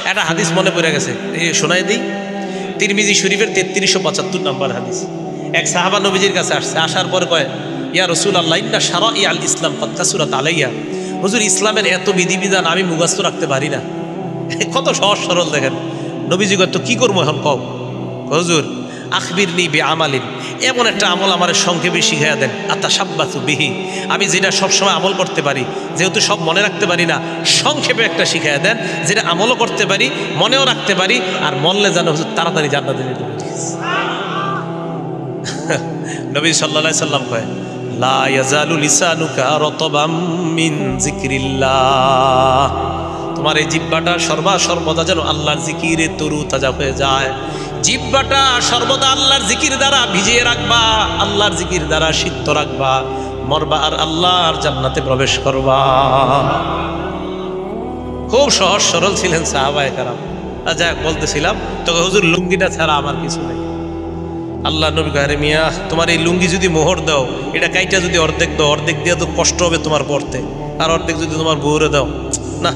একটা হাদিস মনে পড়ে গেছে, শোনাই দিই। তিরমিজি শরীফের 3375 নম্বর হাদিস। এক সাহাবা নবীজির কাছে আসছে, আসার পরে কয়, ইয়া রাসূলুল্লাহ ইন্না শারা'i আল ইসলাম ক্বাদ কাসুরাত আলাইয়া। হুজুর, ইসলামের এত বিধিবিধান আমি মুখস্থ রাখতে পারি না। কত সহজ সরল দেখেন। নবীজি কয়, তো কি করবো এখন কও? হুজুর, আখবিরনি বিআমালিন, এমন একটা আমল আমার সংক্ষেপে শিখাইয়া দেন, আতাশাব্বাসু বিহি, আমি যেটা সবসময় আমল করতে পারি, যেহেতু সব মনে রাখতে পারি না, সংক্ষেপে একটা শিখাইয়া দেন যেটা আমলও করতে পারি, মনেও রাখতে পারি, আর মরলে যেন হুজুর তাড়াতাড়ি জান্নাতে যেতে পারি। নবী সাল্লাল্লাহু আলাইহি সাল্লাম কয়, লা ইয়াজালু লিসানুকা রাতাবাম মিন যিকরিল্লাহ, তোমার এই জিহ্বাটা সর্বদা যেন আল্লাহর জিকিরে তরু তাজা হয়ে যায়। জিহ্বাটা সর্বদা আল্লাহর জিকির দ্বারা ভিজিয়ে রাখবা, আল্লাহর জিকির দ্বারা সিদ্ধ রাখবা, মরবা আর আল্লাহর জান্নাতে প্রবেশ করবা। খুব সহজ সরল ছিলেন সাহাবায়ে কেরাম। যা বলতেছিলাম, তো হুজুর লুঙ্গিটা ছাড়া আমার কিছু নেই। আল্লাহ নবী কয়, আরে মিয়া, তোমার এই লুঙ্গি যদি মোহর দাও, এটা কাইটা যদি অর্ধেক দাও, অর্ধেক দিয়ে তো কষ্ট হবে তোমার পড়তে, আর অর্ধেক যদি তোমার বউরে দাও, না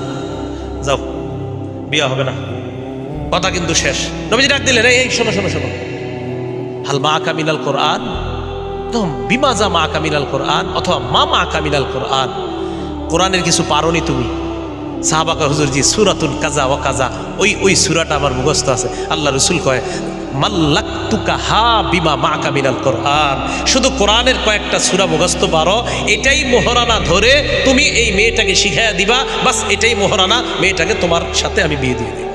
যাও, বিয়া হবে না। কথা কিন্তু শেষ। নবীজি ডাক দিলেন, এই শোনো শোনো শোনো, হাল মা কামিনাল কোরআন, বিমাজা মা কামিনাল কোরআন, অথবা মা কামিনাল কোরআন, কোরআনের কিছু পারোনি তুমি? সাহাবা কয়, হুজুর জি, সূরাতুল কাজা ওয়া কাজা, ওই সূরাটা আমার মুখস্থ আছে। আল্লাহ রাসূল কয়, মাল্লাকতুকা হা বিমা মা কামিনাল কোরআন, শুধু কোরআনের কয়েকটা সূরা মুখস্থ পারো, এটাই মোহরানা ধরে তুমি এই মেয়েটাকে শিখাইয়া দিবা, বাস এটাই মোহরানা, মেয়েটাকে তোমার সাথে আমি বিয়ে দিয়ে দিই।